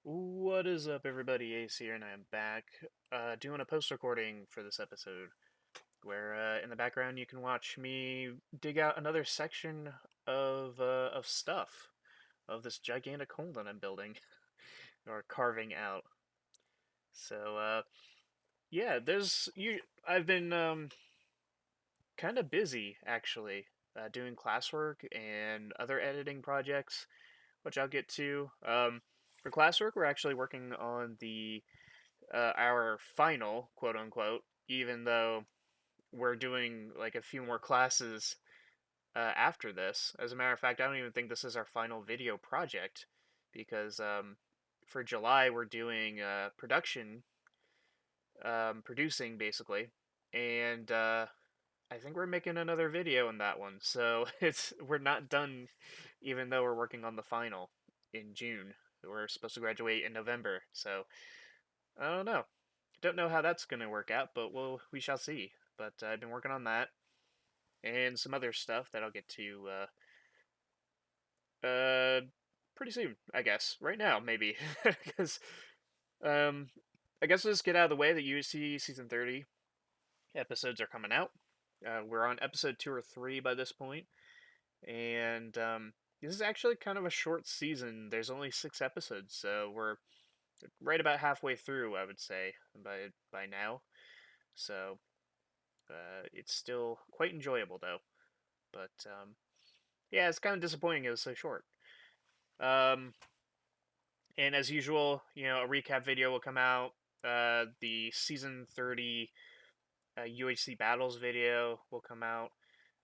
What is up, everybody? Ace here, and I am back doing a post recording for this episode where in the background you can watch me dig out another section of stuff of this gigantic hole that I'm building or carving out. So yeah, there's you. I've been kind of busy actually doing classwork and other editing projects, which I'll get to. For classwork, we're actually working on the our final, quote unquote, even though we're doing like a few more classes after this. As a matter of fact, I don't even think this is our final video project because for July we're doing producing basically, and I think we're making another video in that one. So we're not done, even though we're working on the final in June. We're supposed to graduate in November, so I don't know. Don't know how that's going to work out, but we shall see. But I've been working on that and some other stuff that I'll get to pretty soon, I guess. Right now, maybe, because um, I guess let's get out of the way that USC season 30 episodes are coming out. We're on episode 2 or 3 by this point, and this is actually kind of a short season. There's only 6 episodes, so we're right about halfway through, I would say, by now. So it's still quite enjoyable though. But yeah, it's kind of disappointing it was so short. Um, and as usual, a recap video will come out. The season 30 UHC battles video will come out.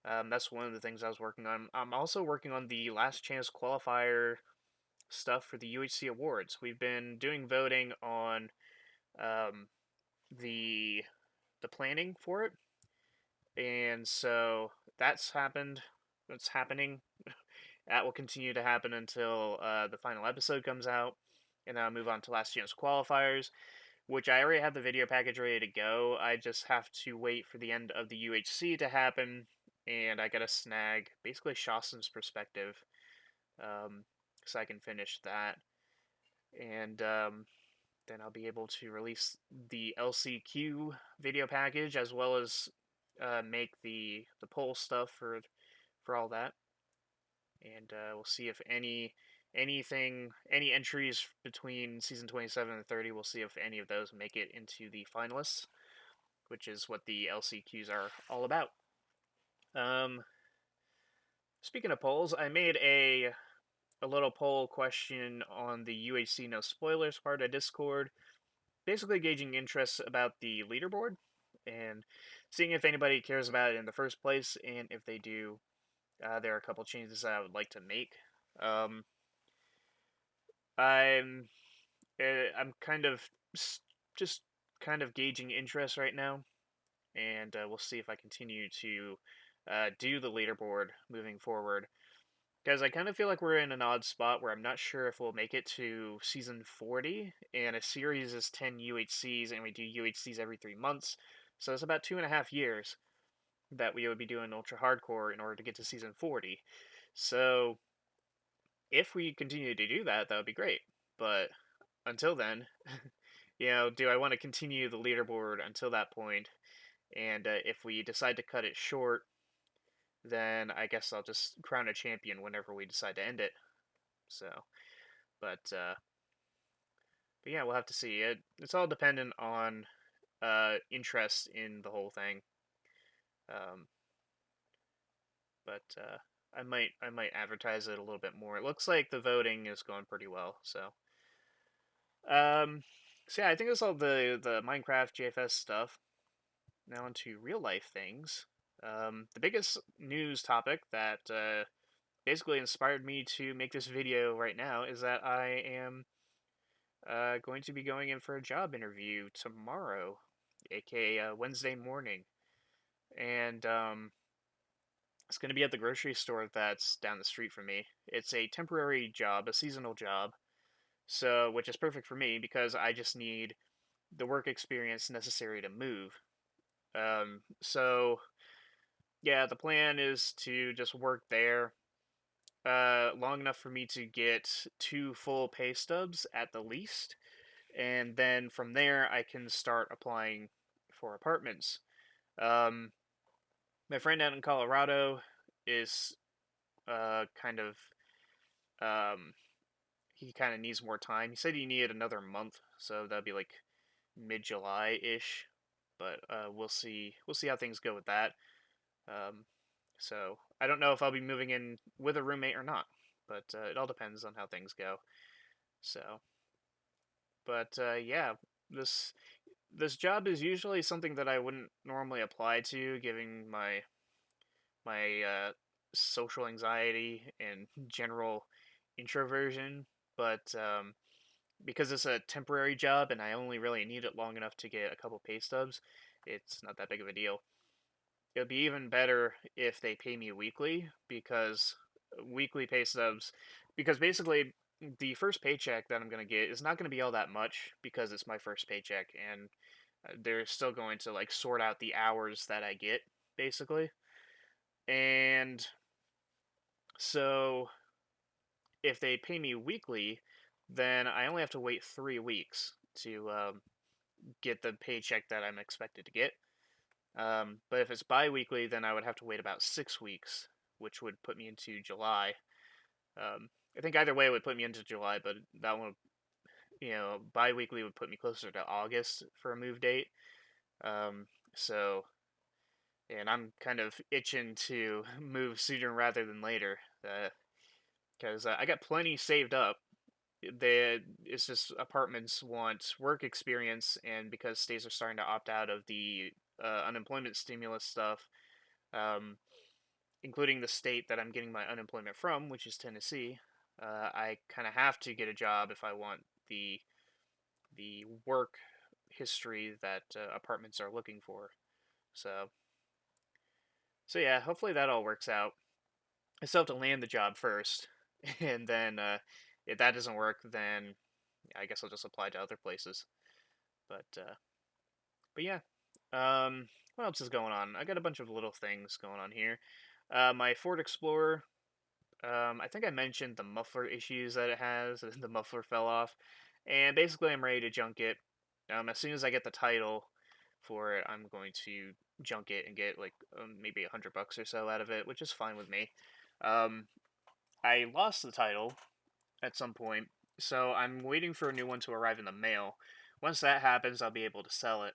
That's one of the things I was working on. I'm also working on the last chance qualifier stuff for the UHC awards. We've been doing voting on um, the the planning for it, and so that's happened. That's happening. That will continue to happen until the final episode comes out, and then I'll move on to last chance qualifiers, which I already have the video package ready to go. I just have to wait for the end of the UHC to happen, and I gotta snag basically Shawson's perspective, so I can finish that, and then I'll be able to release the LCQ video package as well as make the poll stuff for all that, and we'll see if any entries between season 27 and 30. We'll see if any of those make it into the finalists, which is what the LCQs are all about. Um, Speaking of polls, I made a little poll question on the UHC no spoilers part of Discord, basically gauging interest about the leaderboard and seeing if anybody cares about it in the first place, and if they do, there are a couple changes that I would like to make. Um, I'm I'm kind of just kind of gauging interest right now, and we'll see if I continue to do the leaderboard moving forward. Because I kind of feel like we're in an odd spot where I'm not sure if we'll make it to season 40, and a series is 10 UHCs, and we do UHCs every 3 months. So it's about 2.5 years that we would be doing Ultra Hardcore in order to get to season 40. So if we continue to do that, that would be great. But until then, do I want to continue the leaderboard until that point? And if we decide to cut it short, then I guess I'll just crown a champion whenever we decide to end it. So, but uh, but yeah, we'll have to see. It's all dependent on interest in the whole thing. Um, but I might advertise it a little bit more. It looks like the voting is going pretty well. Um, so yeah, I think that's all the Minecraft JFS stuff. Now into real life things. The biggest news topic that basically inspired me to make this video right now is that I am going to be going in for a job interview tomorrow, aka Wednesday morning, and it's going to be at the grocery store that's down the street from me. It's a temporary job, a seasonal job, so which is perfect for me because I just need the work experience necessary to move. So yeah, the plan is to just work there long enough for me to get 2 full pay stubs at the least, and then from there I can start applying for apartments. Um, my friend out in Colorado is kind of um, he kind of needs more time. He said he needed another month, so that'd be like mid-July ish. But we'll see. We'll see how things go with that. Um, so I don't know if I'll be moving in with a roommate or not, but it all depends on how things go. So, but yeah, this this job is usually something that I wouldn't normally apply to, given my social anxiety and general introversion. But because it's a temporary job and I only really need it long enough to get a couple pay stubs, it's not that big of a deal. It would be even better if they pay me weekly, because weekly pay stubs, because basically the first paycheck that I'm going to get is not going to be all that much because it's my first paycheck, and they're still going to like sort out the hours that I get basically. And so if they pay me weekly, then I only have to wait 3 weeks to get the paycheck that I'm expected to get. But if it's bi-weekly, then I would have to wait about 6 weeks, which would put me into July. I think either way it would put me into July, but that one, bi-weekly would put me closer to August for a move date. Um, so, and I'm kind of itching to move sooner rather than later, because I got plenty saved up. It's just apartments want work experience, and because states are starting to opt out of the unemployment stimulus stuff, um, including the state that I'm getting my unemployment from, which is Tennessee. I kind of have to get a job if I want the work history that apartments are looking for. So so yeah, hopefully that all works out. I still have to land the job first, and then if that doesn't work, then I guess I'll just apply to other places. But but yeah, what else is going on? I got a bunch of little things going on here. My Ford Explorer. I think I mentioned the muffler issues that it has. The muffler fell off, and basically I'm ready to junk it. As soon as I get the title for it, I'm going to junk it and get like maybe $100 or so out of it, which is fine with me. Um, I lost the title at some point, so I'm waiting for a new one to arrive in the mail. Once that happens, I'll be able to sell it.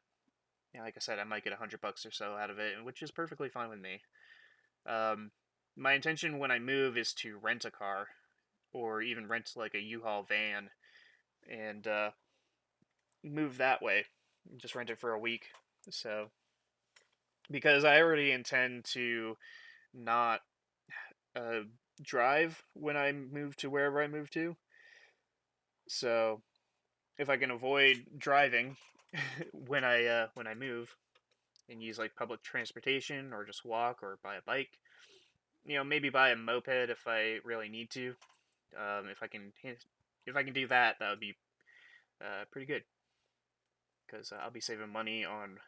Yeah, like I said, I might get $100 or so out of it, which is perfectly fine with me. Um, my intention when I move is to rent a car, or even rent like a U-Haul van, and move that way. Just rent it for a week. So because I already intend to not uh, drive when I move to wherever I move to. So if I can avoid driving when I move, and use like public transportation or just walk or buy a bike, maybe buy a moped if I really need to. If I can do that, that would be pretty good, because I'll be saving money on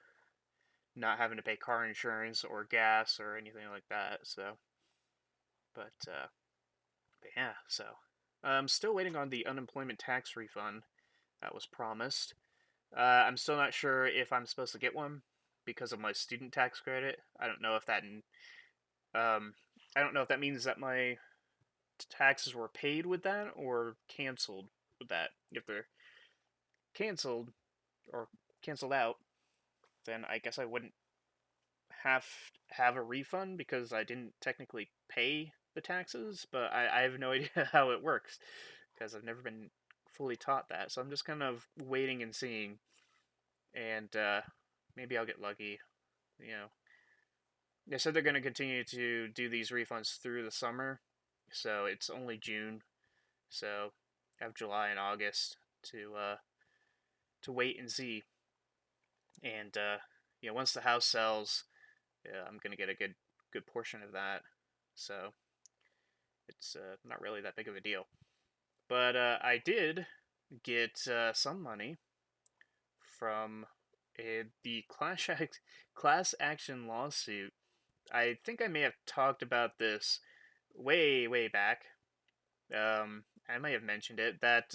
not having to pay car insurance or gas or anything like that. So, but, uh, but yeah, so I'm still waiting on the unemployment tax refund that was promised. I'm still not sure if I'm supposed to get one because of my student tax credit. Um, I don't know if that means that my taxes were paid with that or canceled with that. If they're canceled or canceled out, then I guess I wouldn't have have a refund because I didn't technically pay the taxes, but I have no idea how it works because I've never been fully taught that. So I'm just kind of waiting and seeing, and maybe I'll get lucky. You know, they said they're going to continue to do these refunds through the summer, so it's only June, so I have July and August to wait and see. And once the house sells, yeah, I'm gonna get a good portion of that. So it's not really that big of a deal. But I did get some money from the class action lawsuit. I think I may have talked about this way back, I may have mentioned it, that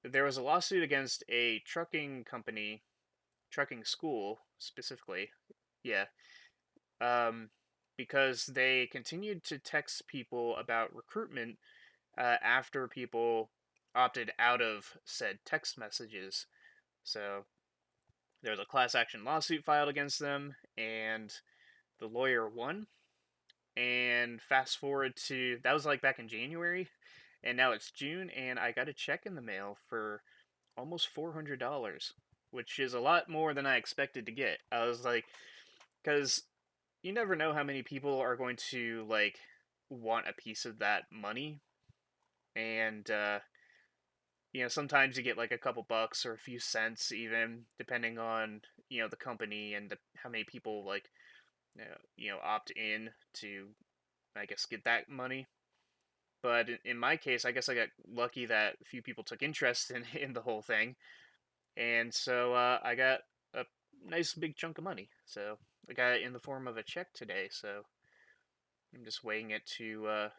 there was a lawsuit against a trucking company, trucking school specifically. Yeah. Um, because they continued to text people about recruitment after people opted out of said text messages. So there was a class action lawsuit filed against them, and the lawyer won. And fast forward to that was like back in January, and now it's June, and I got a check in the mail for almost $400, which is a lot more than I expected to get. I was like, because you never know how many people are going to like want a piece of that money, and sometimes you get like a couple bucks or a few cents, even depending on the company and how many people like opt in to, I guess, get that money. But in my case, I guess I got lucky that a few people took interest in the whole thing, and so I got a nice big chunk of money. So I got it in the form of a check today. So I'm just waiting it to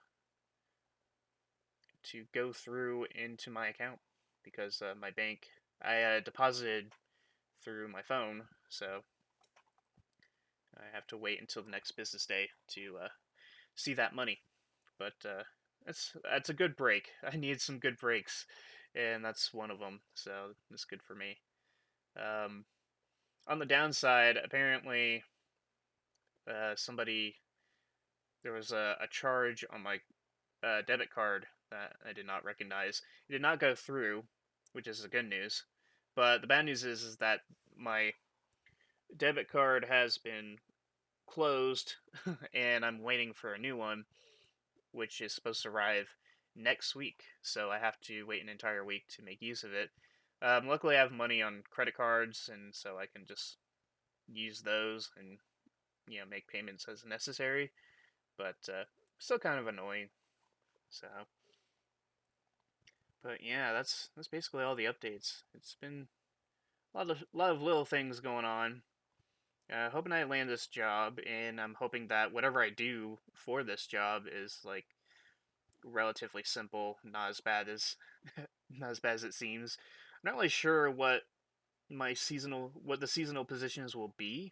go through into my account because my bank, I deposited through my phone, so I have to wait until the next business day to see that money. But that's a good break. I need some good breaks, and that's one of them. So that's good for me. Um, on the downside, apparently, somebody there was a charge on my debit card that I did not recognize. It did not go through, which is the good news. But the bad news is that my debit card has been closed, and I'm waiting for a new one, which is supposed to arrive next week. So I have to wait an entire week to make use of it. Luckily, I have money on credit cards, and so I can just use those and make payments as necessary. But still kind of annoying. So, but yeah, that's basically all the updates. It's been a lot of little things going on. Hoping I land this job, and I'm hoping that whatever I do for this job is like relatively simple, not as bad as it seems. I'm not really sure what the seasonal positions will be.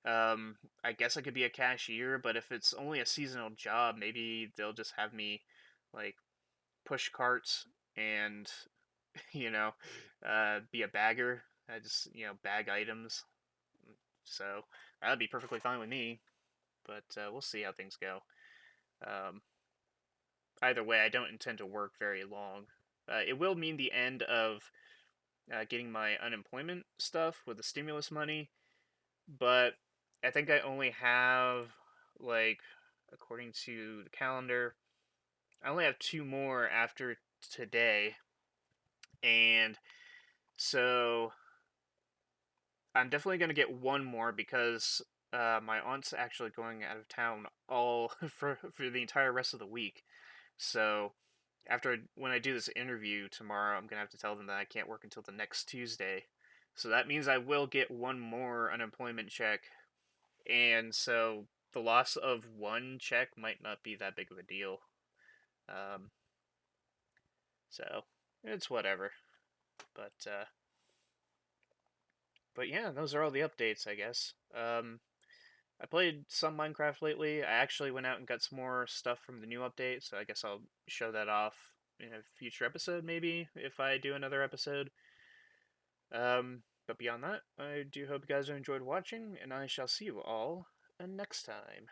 I guess I could be a cashier, but if it's only a seasonal job, maybe they'll just have me like push carts and you know, be a bagger. I just bag items. So that'd be perfectly fine with me. But we'll see how things go. Um, Either way, I don't intend to work very long. It will mean the end of getting my unemployment stuff with the stimulus money, but I think I only have, like, according to the calendar, I only have two more after today, and so I'm definitely gonna get one more because my aunt's actually going out of town all for the entire rest of the week. So when I do this interview tomorrow, I'm gonna have to tell them that I can't work until the next Tuesday. So that means I will get one more unemployment check, and so the loss of one check might not be that big of a deal. Um, so it's whatever. But but yeah, those are all the updates, I guess. I played some Minecraft lately. I actually went out and got some more stuff from the new update, so I guess I'll show that off in a future episode, maybe, if I do another episode. But beyond that, I do hope you guys enjoyed watching, and I shall see you all next time.